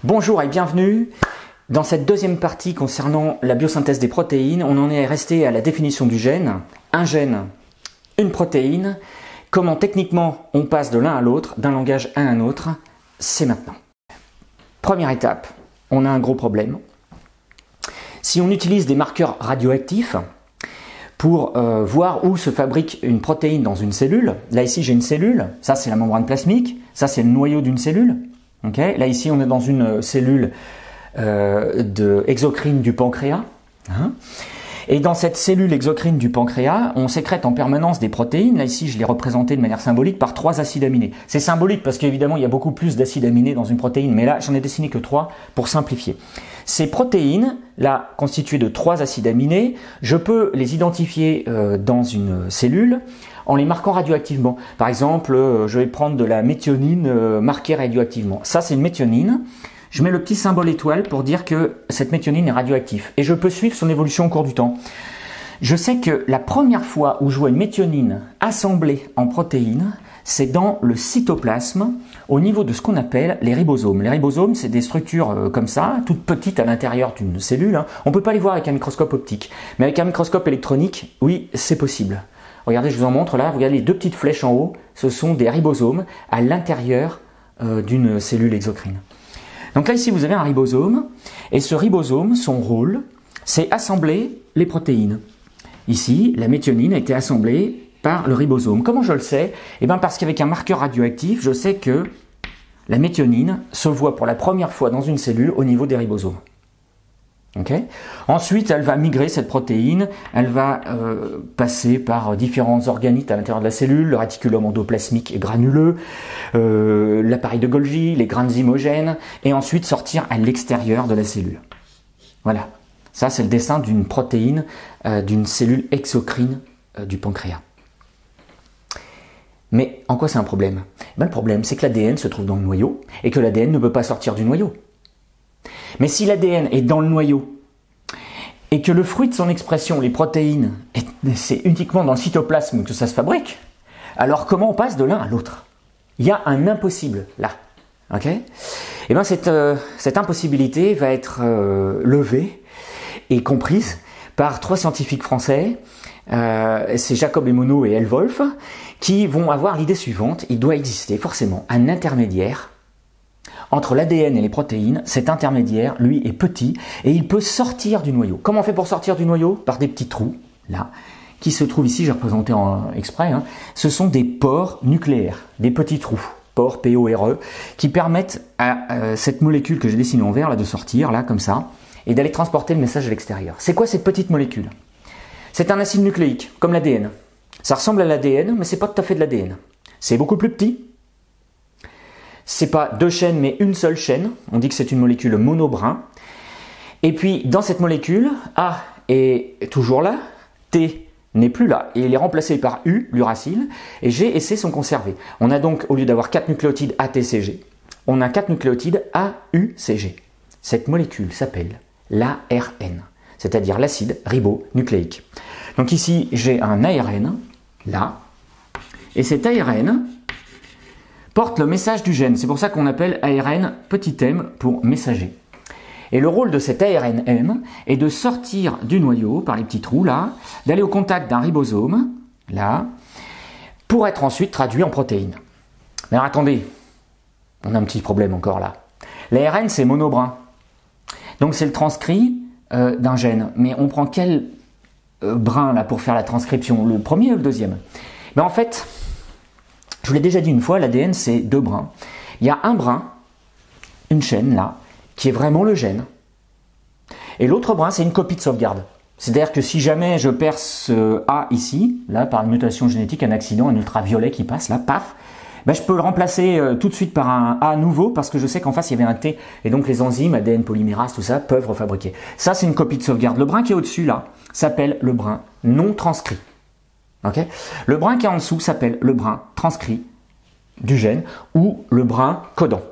Bonjour et bienvenue dans cette deuxième partie concernant la biosynthèse des protéines. On en est resté à la définition du gène. Un gène, une protéine. Comment techniquement on passe de l'un à l'autre, d'un langage à un autre, c'est maintenant. Première étape, on a un gros problème. Si on utilise des marqueurs radioactifs pour voir où se fabrique une protéine dans une cellule, là ici j'ai une cellule, ça c'est la membrane plasmique, ça c'est le noyau d'une cellule. Okay. Là ici on est dans une cellule exocrine du pancréas. Et dans cette cellule exocrine du pancréas, on sécrète en permanence des protéines. Là ici je l'ai représenté de manière symbolique par 3 acides aminés. C'est symbolique parce qu'évidemment il y a beaucoup plus d'acides aminés dans une protéine, mais là j'en ai dessiné que 3 pour simplifier. Ces protéines, là constituées de 3 acides aminés, je peux les identifier dans une cellule en les marquant radioactivement. Par exemple, je vais prendre de la méthionine marquée radioactivement. Ça, c'est une méthionine. Je mets le petit symbole étoile pour dire que cette méthionine est radioactive. Et je peux suivre son évolution au cours du temps. Je sais que la première fois où je vois une méthionine assemblée en protéines, c'est dans le cytoplasme, au niveau de ce qu'on appelle les ribosomes. Les ribosomes, c'est des structures comme ça, toutes petites à l'intérieur d'une cellule. On ne peut pas les voir avec un microscope optique. Mais avec un microscope électronique, oui, c'est possible. Regardez, je vous en montre là, regardez les 2 petites flèches en haut, ce sont des ribosomes à l'intérieur d'une cellule exocrine. Donc là ici vous avez un ribosome, et ce ribosome, son rôle, c'est assembler les protéines. Ici, la méthionine a été assemblée par le ribosome. Comment je le sais? Eh bien parce qu'avec un marqueur radioactif, je sais que la méthionine se voit pour la première fois dans une cellule au niveau des ribosomes. Okay. Ensuite, elle va migrer cette protéine, elle va passer par différents organites à l'intérieur de la cellule, le réticulum endoplasmique et granuleux, l'appareil de Golgi, les graines homogènes, et ensuite sortir à l'extérieur de la cellule. Voilà, ça c'est le dessin d'une protéine, d'une cellule exocrine du pancréas. Mais en quoi c'est un problème? Ben, le problème c'est que l'ADN se trouve dans le noyau, et que l'ADN ne peut pas sortir du noyau. Mais si l'ADN est dans le noyau et que le fruit de son expression, les protéines, c'est uniquement dans le cytoplasme que ça se fabrique, alors comment on passe de l'un à l'autre? Il y a un impossible là. Okay. Et bien cette impossibilité va être levée et comprise par 3 scientifiques français, c'est Jacob Emono et Helwolf, qui vont avoir l'idée suivante: il doit exister forcément un intermédiaire entre l'ADN et les protéines. Cet intermédiaire, lui, est petit et il peut sortir du noyau. Comment on fait pour sortir du noyau? Par des petits trous, là, qui se trouvent ici, j'ai représenté en exprès. Ce sont des pores nucléaires, des petits trous, pores P-O-R-E, qui permettent à cette molécule que j'ai dessinée en vert, là, de sortir, là, comme ça, et d'aller transporter le message à l'extérieur. C'est quoi cette petite molécule? C'est un acide nucléique, comme l'ADN. Ça ressemble à l'ADN, mais c'est pas tout à fait de l'ADN. C'est beaucoup plus petit. C'est pas 2 chaînes, mais une seule chaîne. On dit que c'est une molécule monobrin. Et puis, dans cette molécule, A est toujours là, T n'est plus là, et il est remplacé par U, l'uracile, et G et C sont conservés. On a donc, au lieu d'avoir 4 nucléotides ATCG, on a 4 nucléotides AUCG. Cette molécule s'appelle l'ARN, c'est-à-dire l'acide ribonucléique. Donc ici, j'ai un ARN, là, et cet ARN porte le message du gène. C'est pour ça qu'on appelle ARN petit m pour messager. Et le rôle de cet ARN-M est de sortir du noyau par les petits trous là, d'aller au contact d'un ribosome là, pour être ensuite traduit en protéines. Mais alors, attendez, on a un petit problème encore là. L'ARN c'est monobrin, donc c'est le transcrit d'un gène. Mais on prend quel brin là pour faire la transcription? Le premier ou le deuxième? Mais en fait, je vous l'ai déjà dit une fois, l'ADN c'est 2 brins. Il y a un brin, une chaîne là, qui est vraiment le gène. Et l'autre brin c'est une copie de sauvegarde. C'est-à-dire que si jamais je perds ce A ici, là par une mutation génétique, un accident, un ultraviolet qui passe là, paf, ben je peux le remplacer tout de suite par un A nouveau parce que je sais qu'en face il y avait un T. Et donc les enzymes, ADN polymérase, tout ça, peuvent refabriquer. Ça c'est une copie de sauvegarde. Le brin qui est au-dessus là s'appelle le brin non transcrit. Okay. Le brin qui est en dessous s'appelle le brin transcrit du gène ou le brin codant.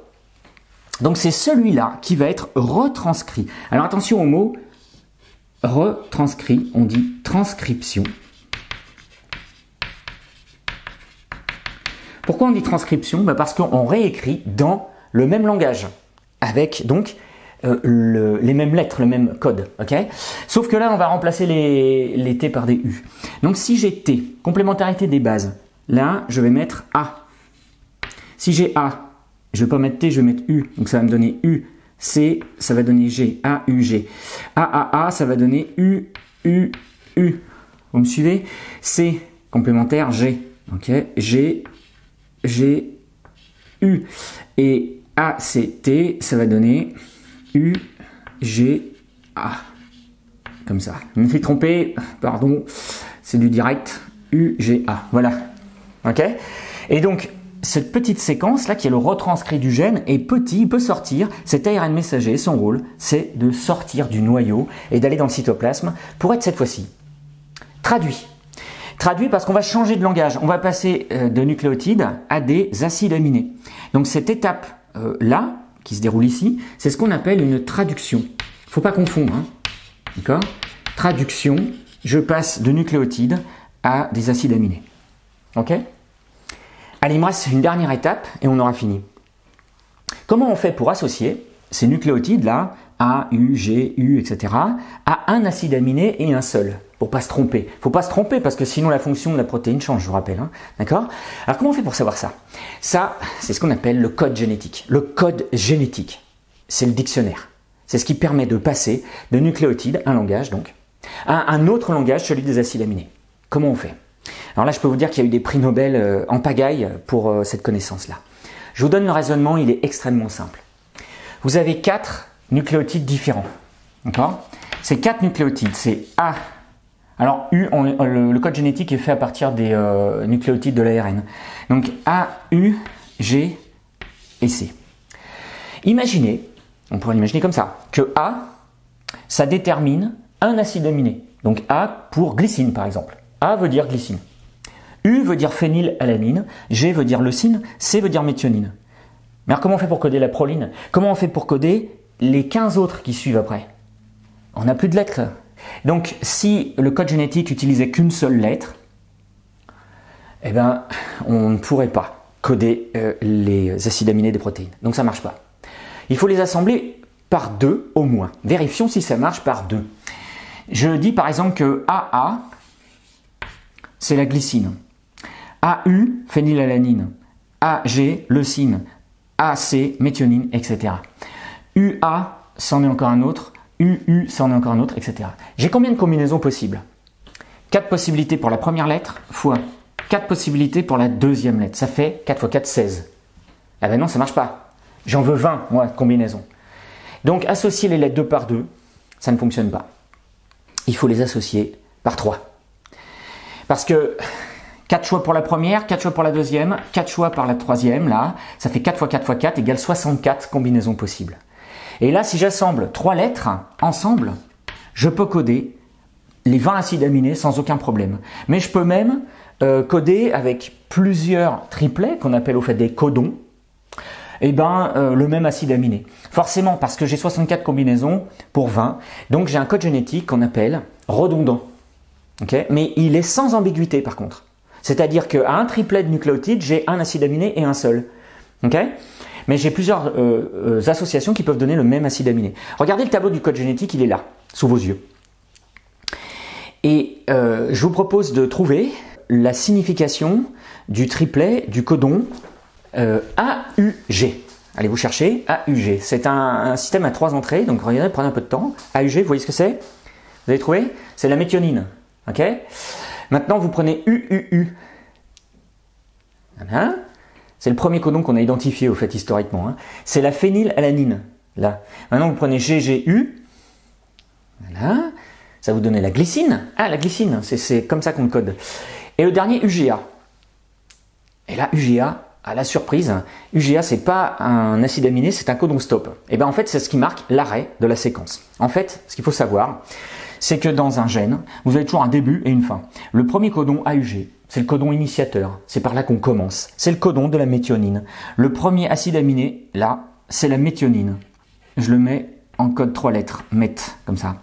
Donc c'est celui-là qui va être retranscrit. Alors attention au mot retranscrit, on dit transcription. Pourquoi on dit transcription? Parce qu'on réécrit dans le même langage. avec donc les mêmes lettres, le même code, ok? Sauf que là, on va remplacer les T par des U. Donc si j'ai T, complémentarité des bases, là, je vais mettre A. Si j'ai A, je ne vais pas mettre T, je vais mettre U. Donc ça va me donner U. C, ça va donner G. A, U, G. A, ça va donner U, U, U. Vous me suivez? C, complémentaire, G. Ok? G, G, U. Et A, C, T, ça va donner U, G, A. Comme ça. Je me suis trompé, pardon, c'est du direct. U, G, A. Voilà. Ok? Et donc, cette petite séquence là qui est le retranscrit du gène est petit, il peut sortir. Cet ARN messager, son rôle, c'est de sortir du noyau et d'aller dans le cytoplasme pour être cette fois-ci traduit. Traduit parce qu'on va changer de langage. On va passer de nucléotides à des acides aminés. Donc cette étape là, qui se déroule ici, c'est ce qu'on appelle une traduction. Il ne faut pas confondre. Hein. D'accord ? Traduction, je passe de nucléotides à des acides aminés. Ok ? Allez, il me reste une dernière étape et on aura fini. Comment on fait pour associer ces nucléotides-là, A, U, G, U, etc., à un acide aminé et un seul, pour ne pas se tromper. Il ne faut pas se tromper parce que sinon la fonction de la protéine change, je vous rappelle. Hein. D'accord ? Alors comment on fait pour savoir ça ? Ça, c'est ce qu'on appelle le code génétique. Le code génétique, c'est le dictionnaire. C'est ce qui permet de passer de nucléotides, un langage donc, à un autre langage, celui des acides aminés. Comment on fait ? Alors là, je peux vous dire qu'il y a eu des prix Nobel en pagaille pour cette connaissance-là. Je vous donne le raisonnement, il est extrêmement simple. Vous avez 4 nucléotides différents. D'accord ? Ces 4 nucléotides, c'est A. Alors, U, le code génétique est fait à partir des nucléotides de l'ARN. Donc, A, U, G et C. Imaginez, on pourrait l'imaginer comme ça, que A, ça détermine un acide aminé. Donc, A pour glycine, par exemple. A veut dire glycine. U veut dire phénylalanine, G veut dire leucine, C veut dire méthionine. Mais alors comment on fait pour coder la proline? Comment on fait pour coder les 15 autres qui suivent après? On n'a plus de lettres. Donc si le code génétique utilisait qu'une seule lettre, eh ben, on ne pourrait pas coder les acides aminés des protéines. Donc ça ne marche pas. Il faut les assembler par 2 au moins. Vérifions si ça marche par 2. Je dis par exemple que AA, c'est la glycine. AU, phénylalanine. AG, leucine. AC, méthionine, etc. UA, c'en est encore un autre. UU, c'en est encore un autre, etc. J'ai combien de combinaisons possibles? 4 possibilités pour la première lettre fois 4 possibilités pour la deuxième lettre. Ça fait 4 fois 4, 16. Ah ben non, ça ne marche pas. J'en veux 20, moi, de combinaisons. Donc, associer les lettres 2 par 2, ça ne fonctionne pas. Il faut les associer par 3. Parce que 4 choix pour la première, 4 choix pour la deuxième, 4 choix par la troisième, là, ça fait 4 fois 4 fois 4 égale 64 combinaisons possibles. Et là, si j'assemble 3 lettres ensemble, je peux coder les 20 acides aminés sans aucun problème. Mais je peux même coder avec plusieurs triplets, qu'on appelle au fait des codons, le même acide aminé. Forcément, parce que j'ai 64 combinaisons pour 20, donc j'ai un code génétique qu'on appelle redondant. Okay, mais il est sans ambiguïté par contre. C'est-à-dire qu'à un triplet de nucléotides, j'ai un acide aminé et un seul. Okay, mais j'ai plusieurs associations qui peuvent donner le même acide aminé. Regardez le tableau du code génétique, il est là, sous vos yeux. Et je vous propose de trouver la signification du triplet du codon AUG. Allez vous chercher AUG. C'est un système à 3 entrées, donc regardez, prenez un peu de temps. AUG, vous voyez ce que c'est? Vous avez trouvé? C'est la méthionine. Ok. Maintenant, vous prenez UUU. Voilà. C'est le premier codon qu'on a identifié au fait historiquement. Hein. C'est la phénylalanine. Là. Maintenant, vous prenez GGU. Voilà. Ça vous donne la glycine. Ah, la glycine, c'est comme ça qu'on le code. Et le dernier, UGA. Et là, UGA, à la surprise, UGA, c'est pas un acide aminé, c'est un codon stop. Et bien en fait, c'est ce qui marque l'arrêt de la séquence. En fait, ce qu'il faut savoir, c'est que dans un gène, vous avez toujours un début et une fin. Le premier codon AUG, c'est le codon initiateur. C'est par là qu'on commence. C'est le codon de la méthionine. Le premier acide aminé, là, c'est la méthionine. Je le mets en code 3 lettres, MET, comme ça.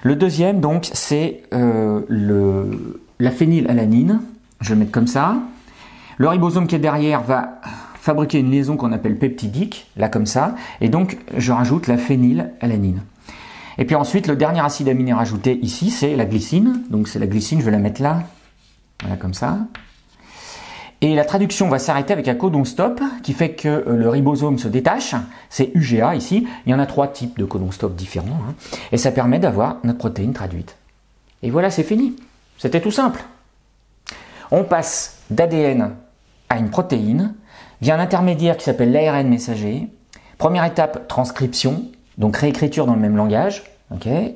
Le deuxième, donc, c'est la phénylalanine. Je vais le mettre comme ça. Le ribosome qui est derrière va fabriquer une liaison qu'on appelle peptidique, là comme ça, et donc je rajoute la phénylalanine. Et puis ensuite, le dernier acide aminé rajouté ici, c'est la glycine. Donc c'est la glycine, je vais la mettre là, voilà comme ça. Et la traduction va s'arrêter avec un codon stop qui fait que le ribosome se détache. C'est UGA ici. Il y en a 3 types de codon stop différents. Hein, et ça permet d'avoir notre protéine traduite. Et voilà, c'est fini. C'était tout simple. On passe d'ADN à une protéine via un intermédiaire qui s'appelle l'ARN messager. Première étape, transcription, donc réécriture dans le même langage. Okay.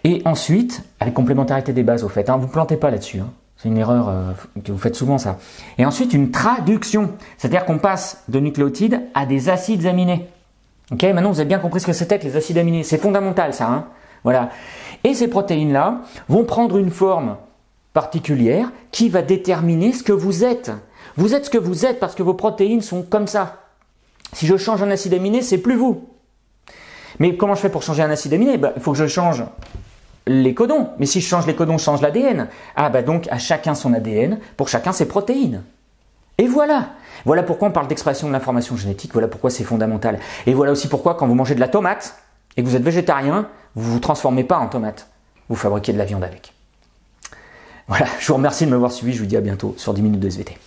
Et ensuite, avec complémentarité des bases au fait, hein, vous ne plantez pas là-dessus. Hein. C'est une erreur que vous faites souvent ça. Et ensuite, une traduction. C'est-à-dire qu'on passe de nucléotides à des acides aminés. Ok, maintenant, vous avez bien compris ce que c'était que les acides aminés. C'est fondamental ça. Hein, voilà. Et ces protéines-là vont prendre une forme particulière qui va déterminer ce que vous êtes. Vous êtes ce que vous êtes parce que vos protéines sont comme ça. Si je change un acide aminé, c'est plus vous. Mais comment je fais pour changer un acide aminé? Il faut que je change les codons. Mais si je change les codons, je change l'ADN. Ah donc à chacun son ADN, pour chacun ses protéines. Et voilà. Voilà pourquoi on parle d'expression de l'information génétique, voilà pourquoi c'est fondamental. Et voilà aussi pourquoi quand vous mangez de la tomate et que vous êtes végétarien, vous ne vous transformez pas en tomate. Vous fabriquez de la viande avec. Voilà, je vous remercie de m'avoir suivi, je vous dis à bientôt sur 10 minutes de SVT.